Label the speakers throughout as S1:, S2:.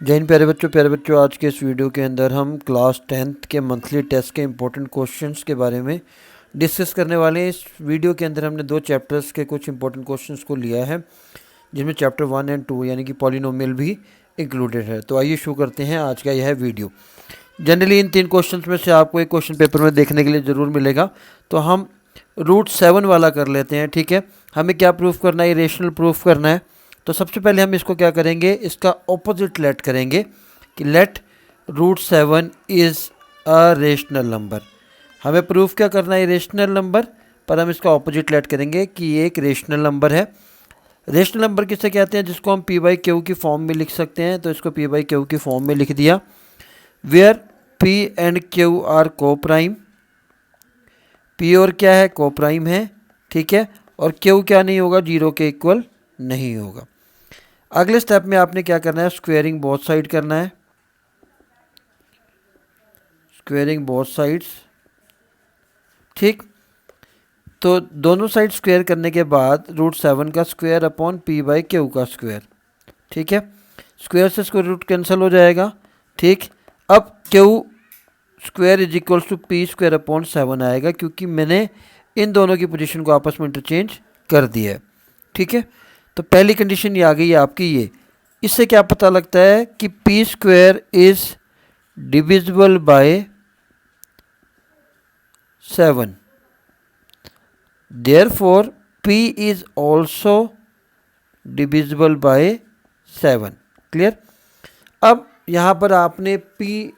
S1: जय हिंद प्यारे बच्चों, आज के इस वीडियो के अंदर हम क्लास 10th के मंथली टेस्ट के इम्पोर्टेंट क्वेश्चंस के बारे में डिस्कस करने वाले हैं। इस वीडियो के अंदर हमने दो चैप्टर्स के कुछ इंपॉर्टेंट क्वेश्चंस को लिया है, जिनमें चैप्टर 1 एंड 2 यानी कि पॉलिनोमियल भी इंक्लूडेड है। तो आइए शुरू करते हैं आज का यह वीडियो। जनरली इन तीन क्वेश्चंस में से आपको एक क्वेश्चन पेपर में देखने के लिए ज़रूर मिलेगा, तो हम रूट 7 वाला कर लेते हैं। ठीक है, हमें क्या प्रूफ करना है? इरेशनल प्रूफ करना है। तो सबसे पहले हम इसको क्या करेंगे, इसका ऑपोजिट लेट करेंगे कि let root 7 is a rational number. हमें प्रूफ क्या करना है? रेशनल नंबर, पर हम इसका ऑपोजिट लेट करेंगे कि ये एक रेशनल नंबर है। रेशनल नंबर किसे कहते हैं? जिसको हम पी बाई क्यू की फॉर्म में लिख सकते हैं, तो इसको पी बाई क्यू की फॉर्म में लिख दिया। Where P and Q are coprime, P और क्या है? को प्राइम है। ठीक है, और क्यू क्या नहीं होगा? जीरो के इक्वल नहीं होगा। अगले स्टेप में आपने क्या करना है? स्क्वेयरिंग बोथ साइड करना है, स्क्वेयरिंग बोथ साइड्स। ठीक, तो दोनों साइड स्क्वेयर करने के बाद रूट 7 का square upon P by Q का स्क्वायर। ठीक है, स्क्वायर से स्क्वायर रूट कैंसिल हो जाएगा। ठीक, अब Q square is equals to P square upon 7 आएगा, क्योंकि मैंने इन दोनों की पोजीशन को आपस में इंटरचेंज कर दिया है। ठीक है, तो पहली कंडीशन ये आ गई है आपकी ये। इससे क्या पता लगता है कि P square is divisible by 7, therefore P is also divisible by 7। Clear? अब यहाँ पर आपने पी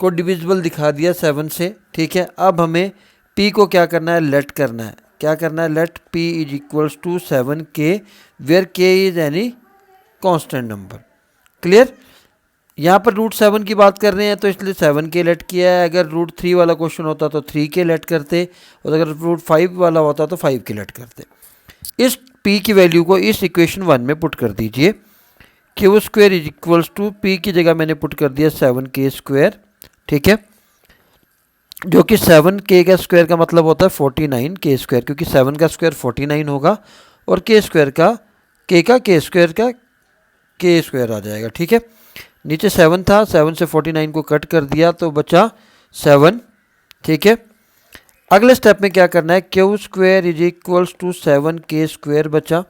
S1: को डिविजिबल दिखा दिया 7 से। ठीक है, अब हमें पी को क्या करना है? लेट करना है। क्या करना है? Let P is equals to 7 K, where K is any constant number. Clear? यहाँ पर रूट 7 की बात कर रहे हैं, तो इसलिए 7 के लेट किया है। अगर रूट 3 वाला क्वेश्चन होता तो 3 के लेट करते, और अगर रूट 5 वाला होता तो 5 के लेट करते। इस पी की वैल्यू को इस इक्वेशन 1 में पुट कर दीजिए। Q square is equals to, P की जगह मैंने पुट कर दिया 7 के स्क्वायर। ठीक है, जो कि 7 के का स्क्वायर का मतलब होता है 49 के स्क्वायर, क्योंकि 7 का स्क्वायर 49 होगा और के स्क्वायर का के स्क्वायर का के स्क्वायर आ जाएगा। ठीक है, नीचे 7 था, 7 से 49 को कट कर दिया तो बचा 7। ठीक है, अगले स्टेप में क्या करना है? Q square is equals to 7 K square बचा।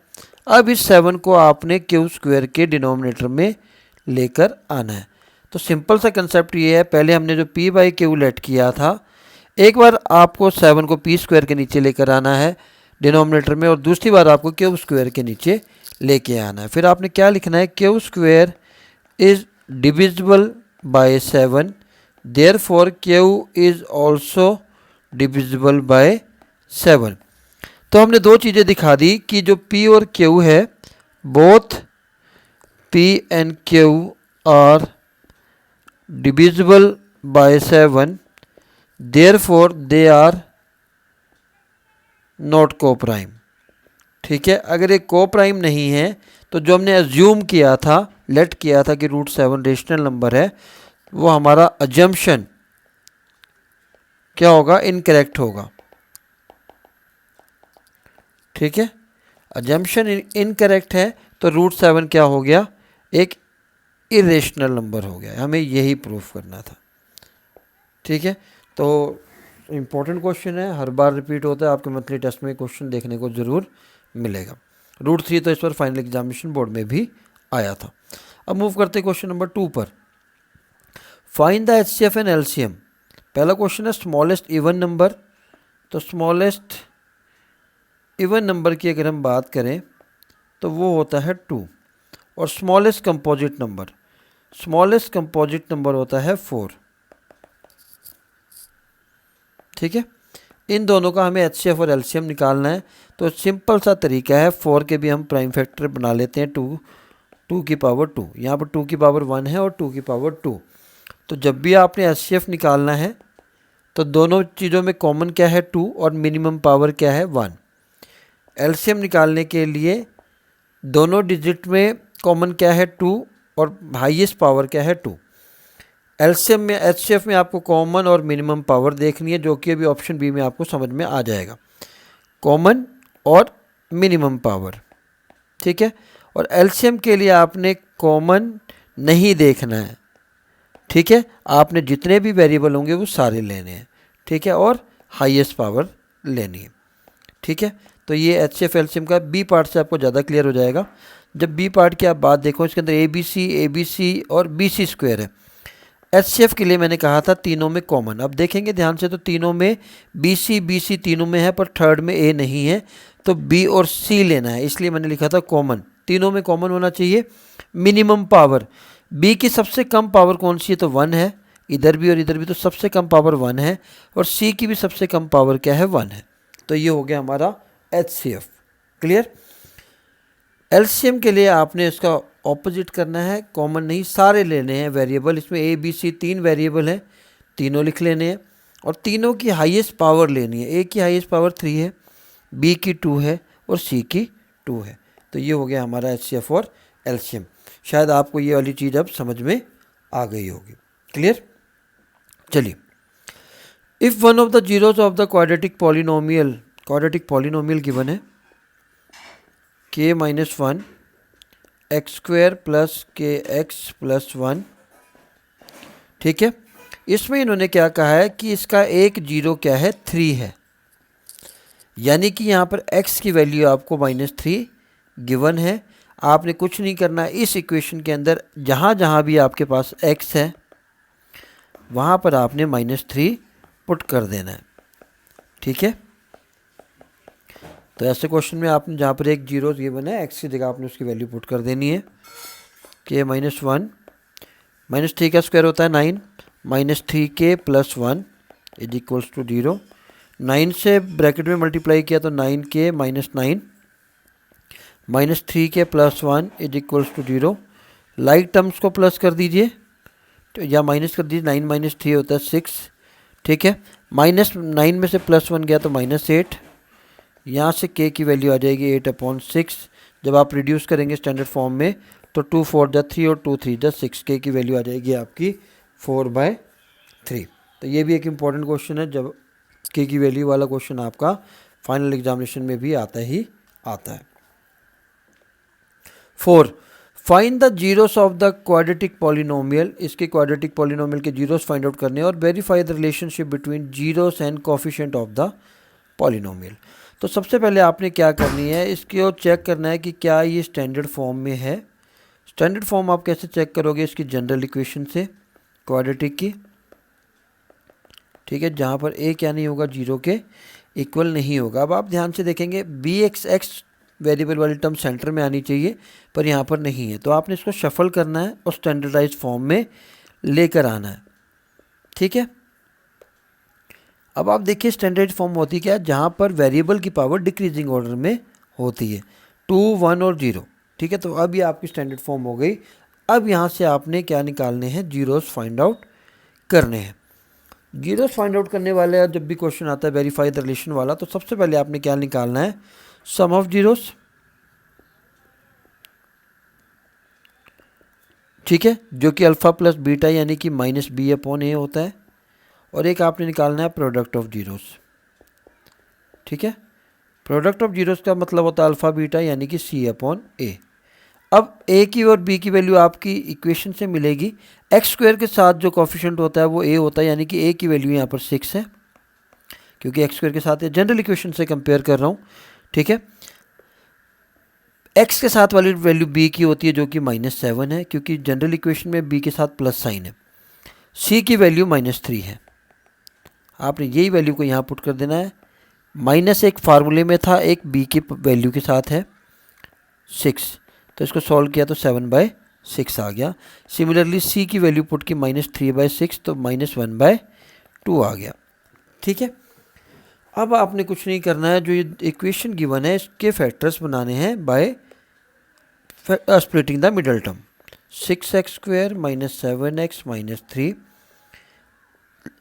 S1: अब इस 7 को आपने क्यू स्क्वायर के डिनोमिनेटर में लेकर आना है। तो सिंपल सा कंसेप्ट ये है, पहले हमने जो पी बाई क्यू लेट किया था, एक बार आपको 7 को पी स्क्वायर के नीचे लेकर आना है डिनोमिनेटर में, और दूसरी बार आपको क्यू स्क्वायर के नीचे लेके आना है। फिर आपने क्या लिखना है? Q square is divisible by 7, therefore Q is also divisible by 7। तो हमने दो चीज़ें दिखा दी कि जो P और Q है, both P and Q are divisible by 7, therefore they are not coprime. ठीक है, अगर ये को प्राइम नहीं है तो जो हमने अज्यूम किया था, लेट किया था कि रूट 7 रेशनल नंबर है, वो हमारा अजम्पशन क्या होगा? इनकरेक्ट होगा। ठीक है, अजम्पशन इनकरेक्ट है तो रूट 7 क्या हो गया? एक इरेशनल नंबर हो गया। हमें यही प्रूफ करना था। ठीक है, तो इम्पोर्टेंट क्वेश्चन है, हर बार रिपीट होता है, आपके मंथली टेस्ट में क्वेश्चन देखने को ज़रूर मिलेगा। रूट 3 तो इस पर फाइनल एग्जामिनेशन बोर्ड में भी आया था। अब मूव करते हैं क्वेश्चन नंबर 2 पर। Find the HCF and LCM. पहला क्वेश्चन है स्मॉलेस्ट इवन नंबर। तो स्मॉलेस्ट इवन नंबर की अगर हम बात करें तो वो होता है 2, और smallest composite number, smallest composite number होता है 4। ठीक है, इन दोनों का हमें एचसीएफ और एलसीएम निकालना है। तो सिंपल सा तरीका है, 4 के भी हम प्राइम फैक्टर बना लेते हैं 2 की पावर 2। यहाँ पर 2 की पावर 1 है और 2 की पावर 2। तो जब भी आपने एचसीएफ निकालना है तो दोनों चीज़ों में कॉमन क्या है? 2, और मिनिमम पावर क्या है? 1। एलसीएम निकालने के लिए दोनों डिजिट में कॉमन क्या है? 2, और हाईएस्ट पावर क्या है? 2। एलसीएम में, एचसीएफ में आपको कॉमन और मिनिमम पावर देखनी है, जो कि अभी ऑप्शन बी में आपको समझ में आ जाएगा। कॉमन और मिनिमम पावर। ठीक है, और एलसीएम के लिए आपने कॉमन नहीं देखना है, ठीक है। आपने जितने भी वेरिएबल होंगे वो सारे लेने हैं, ठीक है, और हाईएस्ट पावर लेनी है, ठीक है। तो ये एचसीएफ एलसीएम का बी पार्ट से आपको ज़्यादा क्लियर हो जाएगा। जब बी पार्ट की आप बात देखो, इसके अंदर ए बी सी और बी सी स्क्वायर है। एचसीएफ के लिए मैंने कहा था तीनों में कॉमन। अब देखेंगे ध्यान से तो तीनों में बी सी तीनों में है, पर थर्ड में ए नहीं है, तो बी और सी लेना है, इसलिए मैंने लिखा था कॉमन। तीनों में कॉमन होना चाहिए। मिनिमम पावर, बी की सबसे कम पावर कौन सी है, तो 1 है, इधर भी और इधर भी, तो सबसे कम पावर 1 है, और सी की भी सबसे कम पावर क्या है, 1 है। तो ये हो गया हमारा एचसीएफ। क्लियर। एलसीएम के लिए आपने इसका ऑपोजिट करना है, कॉमन नहीं, सारे लेने हैं वेरिएबल। इसमें ए बी सी 3 वेरिएबल हैं, तीनों लिख लेने हैं, और तीनों की हाईएस्ट पावर लेनी है। ए की हाईएस्ट पावर 3 है, बी की 2 है, और सी की 2 है। तो ये हो गया हमारा एचसीएफ और एलसीएम। शायद आपको ये वाली चीज़ अब समझ में आ गई होगी। क्लियर। चलिए, if one of the zeros of the quadratic polynomial given है k-1 एक्स स्क्वायर प्लस के एक्स प्लस 1, ठीक है। इसमें इन्होंने क्या कहा है कि इसका एक जीरो क्या है, 3 है, यानी कि यहाँ पर x की वैल्यू आपको -3 गिवन है। आपने कुछ नहीं करना, इस इक्वेशन के अंदर जहाँ जहाँ भी आपके पास x है वहाँ पर आपने -3 पुट कर देना है, ठीक है। तो ऐसे क्वेश्चन में आपने जहाँ पर एक जीरो गिवन है, x की जगह आपने उसकी वैल्यू पुट कर देनी है। k-1 -3 का स्क्वायर होता है 9, -3k + 1 = 0। 9 से ब्रैकेट में मल्टीप्लाई किया तो 9k - 9 -3k + 1 = 0। लाइक टर्म्स को प्लस कर दीजिए, तो या माइनस कर दीजिए, 9 - 3 होता है 6, ठीक है। -9 में से +1 गया तो -8, यहाँ से k की वैल्यू आ जाएगी 8/6। जब आप रिड्यूस करेंगे स्टैंडर्ड फॉर्म में तो 2 4 = 3 और 2 3 = 6, k की वैल्यू आ जाएगी आपकी 4/3। तो ये भी एक इम्पॉर्टेंट क्वेश्चन है, जब k की वैल्यू वाला क्वेश्चन आपका फाइनल एग्जामिनेशन में भी आता है। 4, find the zeros of the quadratic polynomial. इसके क्वाड्रेटिक पॉलिनोमियल के जीरोस फाइंड आउट करने और verify the relationship between zeros and coefficient of the polynomial. तो सबसे पहले आपने क्या करनी है, इसको चेक करना है कि क्या ये स्टैंडर्ड फॉर्म में है। स्टैंडर्ड फॉर्म आप कैसे चेक करोगे, इसकी जनरल इक्वेशन से क्वाड्रेटिक की, ठीक है, जहाँ पर a क्या नहीं होगा, 0 के इक्वल नहीं होगा। अब आप ध्यान से देखेंगे bx वेरिएबल वाली टर्म सेंटर में आनी चाहिए, पर यहाँ पर नहीं है, तो आपने इसको शफल करना है और स्टैंडर्डाइज फॉर्म में लेकर आना है, ठीक है। अब आप देखिए स्टैंडर्ड फॉर्म होती क्या है, जहाँ पर वेरिएबल की पावर डिक्रीजिंग ऑर्डर में होती है, 2 1 और 0, ठीक है। तो अब ये आपकी स्टैंडर्ड फॉर्म हो गई। अब यहाँ से आपने क्या निकालने हैं, जीरोस फाइंड आउट करने हैं। जीरोस फाइंड आउट करने वाले जब भी क्वेश्चन आता है वेरीफाई द रिलेशन वाला, तो सबसे पहले आपने क्या निकालना है, सम ऑफ जीरोस, ठीक है, जो कि अल्फा प्लस बीटा यानी कि -b/a होता है, और एक आपने निकालना है प्रोडक्ट ऑफ जीरोस, ठीक है। प्रोडक्ट ऑफ जीरोस का मतलब होता है अल्फा बीटा यानी कि c/a। अब a की और b की वैल्यू आपकी इक्वेशन से मिलेगी। एक्स स्क्वायर के साथ जो कोफिशिएंट होता है वो a होता है, यानी कि a की वैल्यू यहाँ पर 6 है, क्योंकि एक्स स्क्वायर के साथ ये जनरल इक्वेशन से कंपेयर कर रहा हूँ, ठीक है। x के साथ वाली वैल्यू b की होती है जो कि -7 है, क्योंकि जनरल इक्वेशन में b के साथ प्लस साइन है। c की वैल्यू -3 है, आपने यही वैल्यू को यहाँ पुट कर देना है। -1 फार्मूले में था, एक b की वैल्यू के साथ है 6, तो इसको सॉल्व किया तो 7/6 आ गया। सिमिलरली c की वैल्यू पुट की -3/6, तो -1/2 आ गया, ठीक है। अब आपने कुछ नहीं करना है, जो ये इक्वेशन गिवन है इसके फैक्टर्स बनाने हैं by splitting the middle term. 6x² - 7x - 3,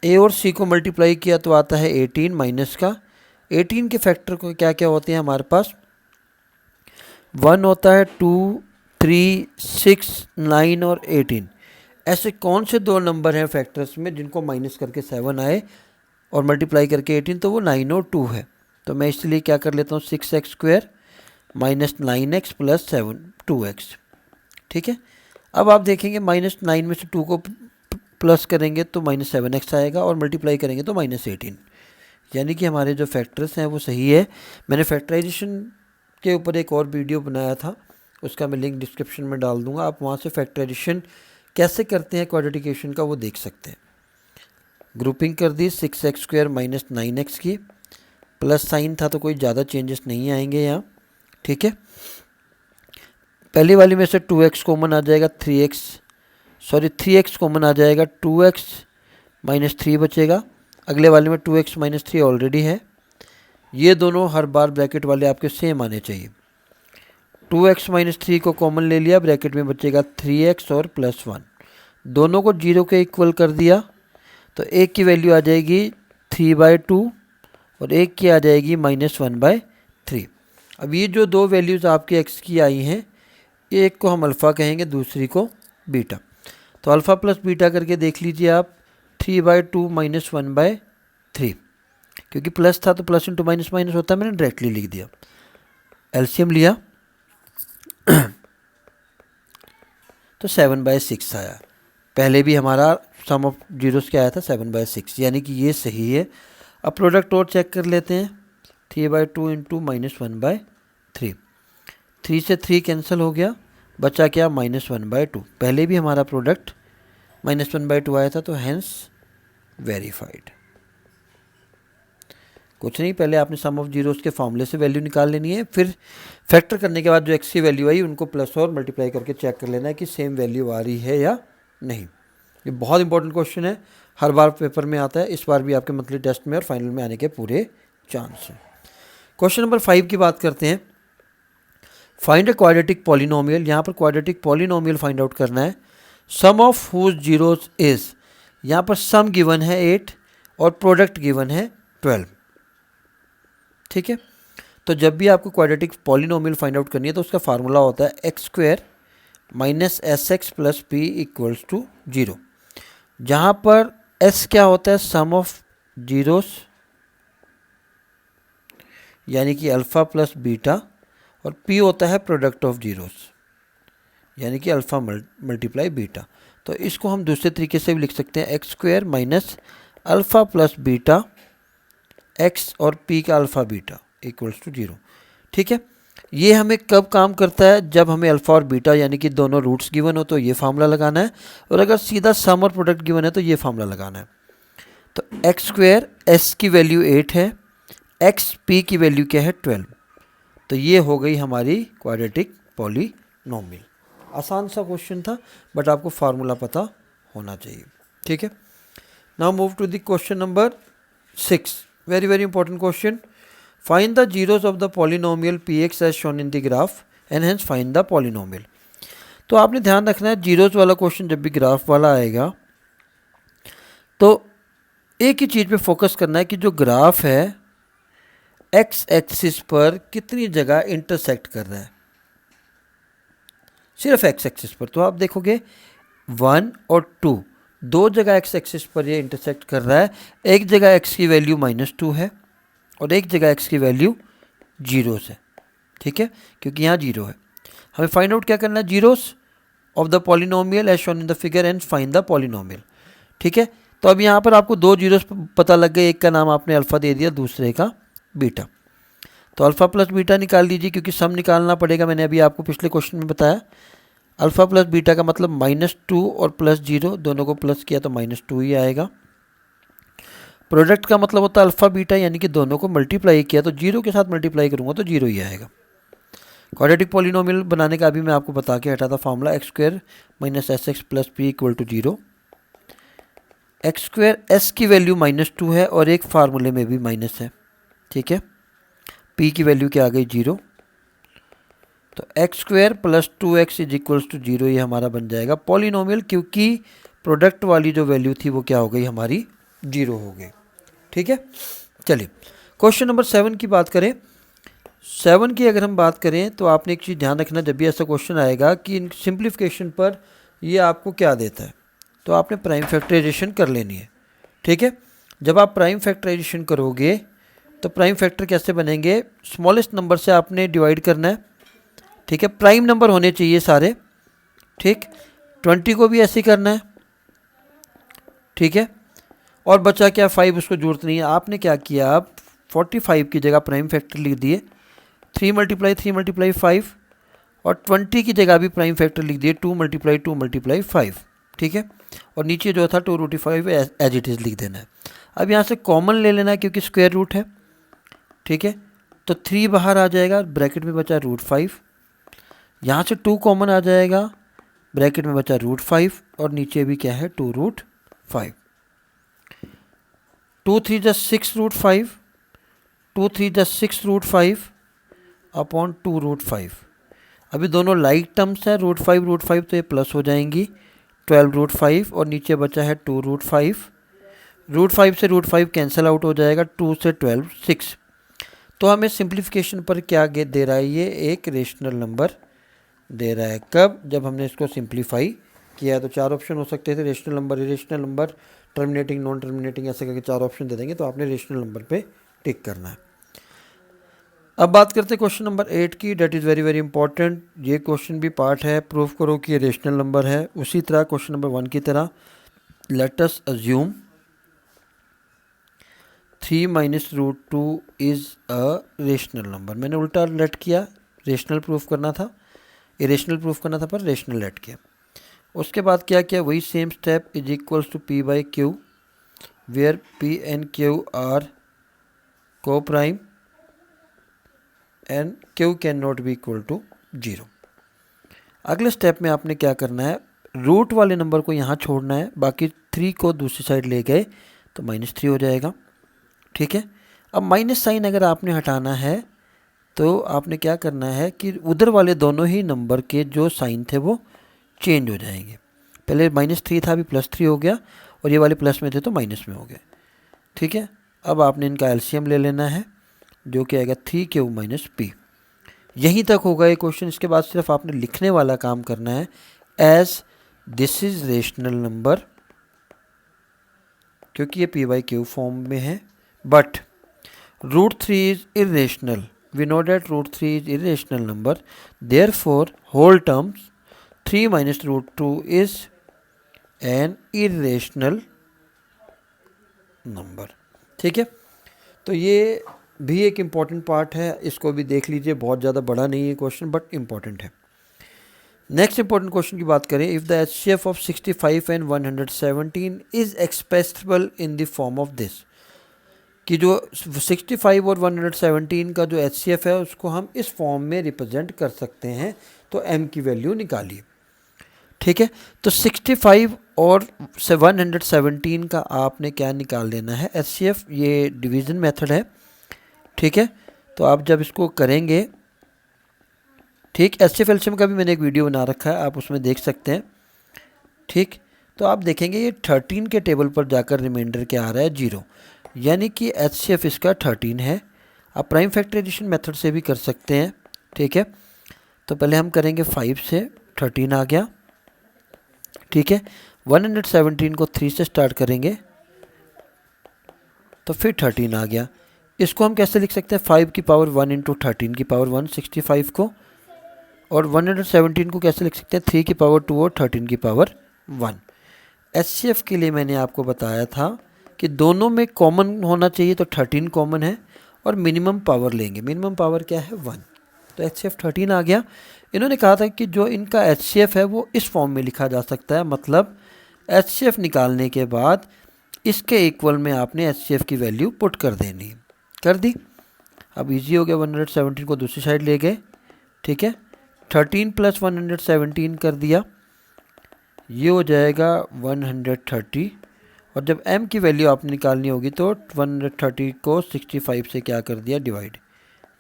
S1: a और c को मल्टीप्लाई किया तो आता है 18 माइनस का। 18 के फैक्टर को क्या क्या होते हैं हमारे पास, 1 होता है, 2 3 6 9 और 18। ऐसे कौन से दो नंबर हैं फैक्टर्स में जिनको माइनस करके 7 आए और मल्टीप्लाई करके 18, तो वो 9 और 2 है। तो मैं इसलिए क्या कर लेता हूँ, 6x² - 9x + 7 2x, ठीक है। अब आप देखेंगे -9 में से 2 को प्लस करेंगे तो -7x आएगा और मल्टीप्लाई करेंगे तो -18, यानी कि हमारे जो फैक्टर्स हैं वो सही है। मैंने फैक्टराइजेशन के ऊपर एक और वीडियो बनाया था, उसका मैं लिंक डिस्क्रिप्शन में डाल दूंगा, आप वहाँ से फैक्टराइजेशन कैसे करते हैं क्वाड्रेटिकेशन का वो देख सकते हैं। ग्रुपिंग कर दी 6x² - 9x की, प्लस साइन था तो कोई ज़्यादा चेंजेस नहीं आएंगे यहाँ, ठीक है। पहली वाली में से 2x कॉमन आ जाएगा, 3x कॉमन आ जाएगा, 2x - 3 बचेगा। अगले वाले में 2x - 3 ऑलरेडी है, ये दोनों हर बार ब्रैकेट वाले आपके सेम आने चाहिए। 2x - 3 को कॉमन ले लिया, ब्रैकेट में बचेगा 3x और +1, दोनों को 0 के इक्वल कर दिया तो एक की वैल्यू आ जाएगी 3/2 और एक की आ जाएगी -1/3। अब ये जो दो वैल्यूज़ आपके x की आई हैं, एक को हम अल्फ़ा कहेंगे, दूसरी को बीटा। तो अल्फ़ा प्लस बीटा करके देख लीजिए आप, 3/2 - 1/3, क्योंकि प्लस था तो प्लस इंटू माइनस माइनस होता है, मैंने डायरेक्टली लिख दिया। एलसीएम लिया तो 7/6 आया। पहले भी हमारा सम ऑफ जीरोस क्या आया था, 7/6, यानी कि ये सही है। अब प्रोडक्ट और चेक कर लेते हैं, 3/2 इंटू -1/3, 3 से 3 कैंसिल हो गया, बचा क्या -1/2। पहले भी हमारा प्रोडक्ट -1/2 आया था, तो हैंस वेरीफाइड। कुछ नहीं, पहले आपने सम ऑफ जीरोस के फॉर्मूले से वैल्यू निकाल लेनी है, फिर फैक्टर करने के बाद जो एक्स की वैल्यू आई उनको प्लस और मल्टीप्लाई करके चेक कर लेना है कि सेम वैल्यू आ रही है या नहीं। ये बहुत इंपॉर्टेंट क्वेश्चन है, हर बार पेपर में आता है, इस बार भी आपके मंथली टेस्ट में और फाइनल में आने के पूरे चांस हैं। क्वेश्चन नंबर 5 की बात करते हैं। Find a quadratic polynomial. यहाँ पर क्वाड्रेटिक पॉलिनोमियल फाइंड आउट करना है। सम ऑफ हुज जीरोस इज, यहाँ पर सम गिवन है 8 और प्रोडक्ट गिवन है 12, ठीक है। तो जब भी आपको क्वाड्रेटिक पॉलिनोमियल फाइंड आउट करनी है तो उसका फार्मूला होता है x² - sx + p = 0, जहाँ पर s क्या होता है, सम ऑफ जीरोस, यानी कि अल्फ़ा प्लस बीटा, और p होता है प्रोडक्ट ऑफ जीरोस, यानी कि अल्फ़ा मल्टीप्लाई बीटा। तो इसको हम दूसरे तरीके से भी लिख सकते हैं, x² - alpha plus beta x और p का अल्फ़ा बीटा = 0, ठीक है। ये हमें कब काम करता है, जब हमें अल्फ़ा और बीटा यानी कि दोनों रूट्स गिवन हो तो ये फार्मूला लगाना है, और अगर सीधा सम और प्रोडक्ट गिवन है तो ये फार्मूला लगाना है। तो x² s की वैल्यू 8 है, x p की वैल्यू क्या है 12, तो ये हो गई हमारी क्वाड्रेटिक पॉलिनोमियल। आसान सा क्वेश्चन था, बट आपको फार्मूला पता होना चाहिए, ठीक है। Now move to the question number 6, very very important question. Find the zeros of the polynomial px as shown in the graph and hence find the polynomial. तो आपने ध्यान रखना है, जीरोस वाला क्वेश्चन जब भी ग्राफ वाला आएगा तो एक ही चीज़ पे फोकस करना है कि जो ग्राफ है एक्स एक्सिस पर कितनी जगह इंटरसेक्ट कर रहा है, सिर्फ एक्स एक्सिस पर। तो आप देखोगे 1 और 2 दो जगह एक्स एक्सिस पर ये इंटरसेक्ट कर रहा है, एक जगह एक्स की वैल्यू -2 है और एक जगह एक्स की वैल्यू जीरोस है, ठीक है, क्योंकि यहाँ 0 है। हमें फाइंड आउट क्या करना है, zeros of the polynomial as shown in the figure and find the polynomial, ठीक है। तो अब यहाँ पर आपको दो जीरोस पता लग गए, एक का नाम आपने अल्फ़ा दे दिया, दूसरे का बीटा। तो अल्फ़ा प्लस बीटा निकाल लीजिए, क्योंकि सम निकालना पड़ेगा, मैंने अभी आपको पिछले क्वेश्चन में बताया। अल्फ़ा प्लस बीटा का मतलब -2 और +0, दोनों को प्लस किया तो -2 ही आएगा। प्रोडक्ट का मतलब होता है अल्फ़ा बीटा, यानी कि दोनों को मल्टीप्लाई किया तो 0 के साथ मल्टीप्लाई करूँगा तो 0 ही आएगा। क्वाड्रेटिक पॉलिनोमियल बनाने का अभी मैं आपको बता के हटा था formula, x² - sx + p = 0। x² s की वैल्यू -2 है और एक फार्मूले में भी माइनस है, ठीक है। p की वैल्यू क्या आ गई 0, तो x² + 2x = 0 ये हमारा बन जाएगा पॉलिनोमियल, क्योंकि प्रोडक्ट वाली जो वैल्यू थी वो क्या हो गई हमारी 0 हो गई, ठीक है। चलिए क्वेश्चन नंबर 7 की बात करें। 7 की अगर हम बात करें तो आपने एक चीज़ ध्यान रखना, जब भी ऐसा क्वेश्चन आएगा कि इन सिंप्लीफिकेशन पर ये आपको क्या देता है, तो आपने प्राइम फैक्टराइजेशन कर लेनी है, ठीक है। जब आप प्राइम फैक्टराइजेशन करोगे तो प्राइम फैक्टर कैसे बनेंगे, स्मॉलेस्ट नंबर से आपने डिवाइड करना है, ठीक है। प्राइम नंबर होने चाहिए सारे, ठीक। 20 को भी ऐसे ही करना है, ठीक है। और बचा क्या 5, उसको जरूरत नहीं है। आपने क्या किया, आप 45 की जगह प्राइम फैक्टर लिख दिए, 3 × 3 × 5, और 20 की जगह भी प्राइम फैक्टर लिख दिए 2 × 2 × 5, ठीक है। और नीचे जो था 2√5 एज इट इज़ लिख देना है। अब यहाँ से कॉमन ले लेना है क्योंकि स्क्वायर रूट है, ठीक है। तो 3 बाहर आ जाएगा, ब्रैकेट में बचा √5, यहाँ से 2 कॉमन आ जाएगा, ब्रैकेट में बचा √5, और नीचे भी क्या है 2√5। 2 3 = 6√5, 2 3 = 6√5 अपॉन 2√5। अभी दोनों लाइक टर्म्स हैं, √5 तो ये प्लस हो जाएंगी, 12√5, और नीचे बचा है 2√5। √5 से √5 कैंसिल आउट हो जाएगा, 2 से 12 6। तो हमें सिंप्लीफिकेशन पर क्या दे रहा है, ये एक रेशनल नंबर दे रहा है। कब, जब हमने इसको सिंप्लीफाई किया। तो 4 ऑप्शन हो सकते थे, rational number, irrational number, terminating, non terminating, ऐसे करके 4 ऑप्शन दे देंगे। तो आपने रेशनल नंबर पे टिक करना है। अब बात करते हैं क्वेश्चन नंबर 8 की, that is very very important. ये क्वेश्चन भी पार्ट है, प्रूव करो कि ये रेशनल नंबर है। उसी तरह क्वेश्चन नंबर 1 की तरह, let us assume 3 - √2 is a rational number. मैंने उल्टा लेट किया, रेशनल प्रूफ करना था, इरेशनल प्रूफ करना था, पर रेशनल लेट किया। उसके बाद क्या किया, वही same step, is equals to P/Q, where P and Q are coprime and Q can not be equal to 0। अगले स्टेप में आपने क्या करना है, रूट वाले नंबर को यहाँ छोड़ना है, बाकी 3 को दूसरी साइड ले गए तो -3 हो जाएगा, ठीक है। अब माइनस साइन अगर आपने हटाना है तो आपने क्या करना है कि उधर वाले दोनों ही नंबर के जो साइन थे वो चेंज हो जाएंगे। पहले -3 था, अभी +3 हो गया, और ये वाले प्लस में थे तो माइनस में हो गए, ठीक है। अब आपने इनका एलसीएम ले लेना है, जो कि आएगा 3Q - P। यहीं तक होगा ये क्वेश्चन। इसके बाद सिर्फ आपने लिखने वाला काम करना है, as this is rational number, क्योंकि ये P/Q फॉर्म में है, but √3 is irrational. We know that √3 is irrational number, therefore whole terms 3 - √2 is an irrational number, ठीक है। तो ये भी एक इम्पॉर्टेंट पार्ट है, इसको भी देख लीजिए, बहुत ज़्यादा बड़ा नहीं है क्वेश्चन, बट इम्पॉर्टेंट है। नेक्स्ट इंपॉर्टेंट क्वेश्चन की बात करें, if the HCF of 65 and 117 is expressible in the form of this, कि जो 65 और 117 का जो HCF है उसको हम इस फॉर्म में रिप्रेजेंट कर सकते हैं। तो m की वैल्यू निकालिए, ठीक है। तो 65 और 117 का आपने क्या निकाल लेना है, HCF, ये डिवीज़न मेथड है, ठीक है। तो आप जब इसको करेंगे, ठीक, HCF एलसीएम का भी मैंने एक वीडियो बना रखा है, आप उसमें देख सकते हैं, ठीक। तो आप देखेंगे ये 13 के टेबल पर जाकर रिमाइंडर क्या आ रहा है, 0, यानी कि HCF इसका 13 है। आप प्राइम फैक्टराइजेशन मेथड से भी कर सकते हैं, ठीक है। तो पहले हम करेंगे 5 से, 13 आ गया, ठीक है। 117 को 3 से स्टार्ट करेंगे तो फिर 13 आ गया। इसको हम कैसे लिख सकते हैं, 5 की पावर 1 × 13 की पावर 1, 65 को, और 117 को कैसे लिख सकते हैं, 3 की पावर 2 और 13 की पावर 1। HCF के लिए मैंने आपको बताया था कि दोनों में कॉमन होना चाहिए, तो 13 कॉमन है, और मिनिमम पावर लेंगे, मिनिमम पावर क्या है 1, तो HCF 13 आ गया। इन्होंने कहा था कि जो इनका HCF है वो इस फॉर्म में लिखा जा सकता है, मतलब HCF निकालने के बाद इसके इक्वल में आपने HCF की वैल्यू पुट कर देनी, कर दी। अब इजी हो गया, 117 को दूसरी साइड ले गए, ठीक है। 13 + 117 कर दिया, ये हो जाएगा 130, और जब m की वैल्यू आपने निकालनी होगी तो 130 को 65 से क्या कर दिया, डिवाइड,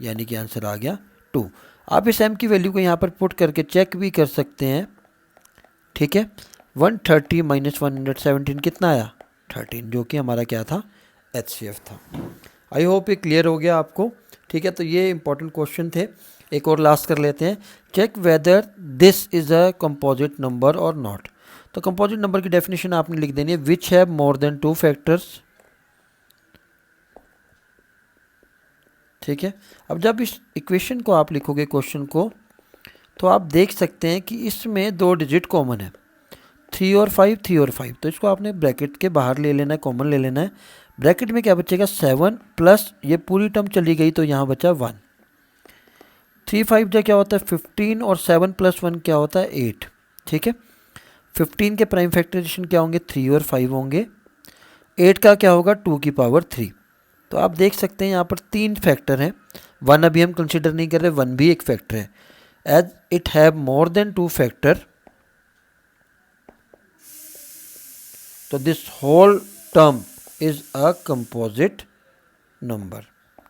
S1: यानी कि आंसर आ गया 2। आप इस m की वैल्यू को यहाँ पर पुट करके चेक भी कर सकते हैं, ठीक है। 130 - 117 कितना आया, 13, जो कि हमारा क्या था, HCF था। आई होप ये क्लियर हो गया आपको, ठीक है। तो ये इंपॉर्टेंट क्वेश्चन थे। एक और लास्ट कर लेते हैं, check whether this is a composite number और नॉट। तो कंपोजिट नंबर की डेफिनेशन आपने लिख देनी है, which have more than 2 factors, ठीक है। अब जब इस इक्वेशन को आप लिखोगे क्वेश्चन को, तो आप देख सकते हैं कि इसमें 2 डिजिट कॉमन है। 3 और 5, 3 और 5, तो इसको आपने ब्रैकेट के बाहर ले लेना है, कॉमन ले लेना है। ब्रैकेट में क्या बचेगा 7 प्लस ये पूरी टर्म चली गई तो यहाँ बचा 1। 3 5 जो क्या होता है 15 और 7 प्लस 1 क्या होता है 8। ठीक है, 15 के प्राइम फैक्टराइजेशन क्या होंगे 3 और 5 होंगे, 8 का क्या होगा 2 की पावर 3। तो आप देख सकते हैं यहाँ पर 3 फैक्टर हैं, 1 अभी हम कंसिडर नहीं कर रहे, 1 भी एक फैक्टर है। As it have more than 2 factor, तो this whole term is a composite number.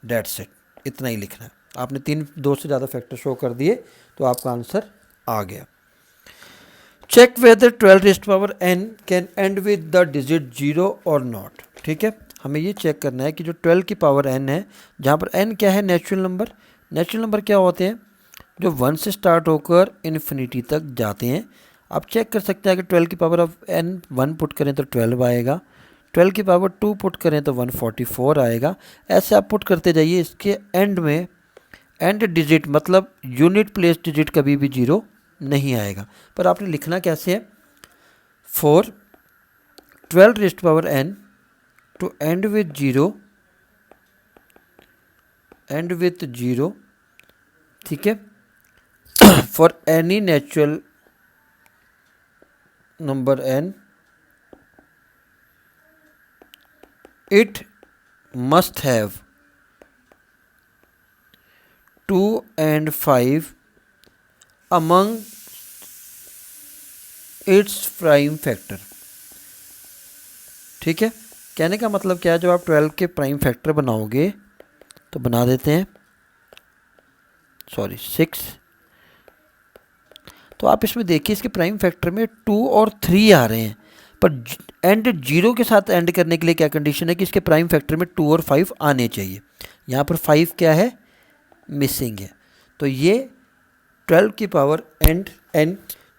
S1: That's it, इतना ही लिखना है आपने। 2 से ज़्यादा फैक्टर शो कर दिए तो आपका आंसर आ गया। Check whether 12 raised power n can end with the digit 0 और नॉट। ठीक है, हमें ये चेक करना है कि जो 12 की पावर n है, जहाँ पर n क्या है नेचुरल नंबर। नेचुरल नंबर क्या होते हैं जो 1 से स्टार्ट होकर इन्फिनिटी तक जाते हैं। आप चेक कर सकते हैं कि 12 की पावर ऑफ n 1 पुट करें तो 12 आएगा, 12 की पावर 2 पुट करें तो 144 आएगा। ऐसे आप पुट करते जाइए, इसके एंड में एंड डिजिट मतलब यूनिट प्लेस डिजिट कभी भी 0 नहीं आएगा। पर आपने लिखना कैसे है, for 12 raised power n to end with 0, end with 0, ठीक है, for any natural number n it must have 2 and 5 among its prime factor। ठीक है, कहने का मतलब क्या है, जब आप 12 के प्राइम फैक्टर बनाओगे तो बना देते हैं, सॉरी 6, तो आप इसमें देखिए इसके प्राइम फैक्टर में 2 और 3 आ रहे हैं, पर एंड 0 के साथ एंड करने के लिए क्या कंडीशन है कि इसके प्राइम फैक्टर में 2 और 5 आने चाहिए। यहाँ पर 5 क्या है मिसिंग है, तो ये 12 की पावर एंड n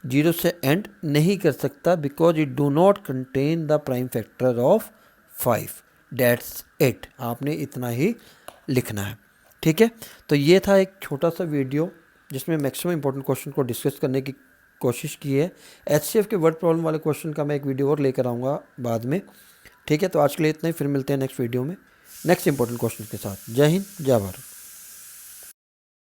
S1: 0 से एंड नहीं कर सकता, because it do not contain the prime factor of 5। That's it, आपने इतना ही लिखना है। ठीक है, तो ये था एक छोटा सा वीडियो जिसमें मैक्सिमम इंपॉर्टेंट क्वेश्चन को डिस्कस करने की कोशिश की है। HCF के वर्ड प्रॉब्लम वाले क्वेश्चन का मैं एक वीडियो और लेकर आऊँगा बाद में। ठीक है, तो आज के लिए इतना ही, फिर मिलते हैं नेक्स्ट वीडियो में नेक्स्ट इंपॉर्टेंट क्वेश्चन के साथ। जय हिंद, जय भारत।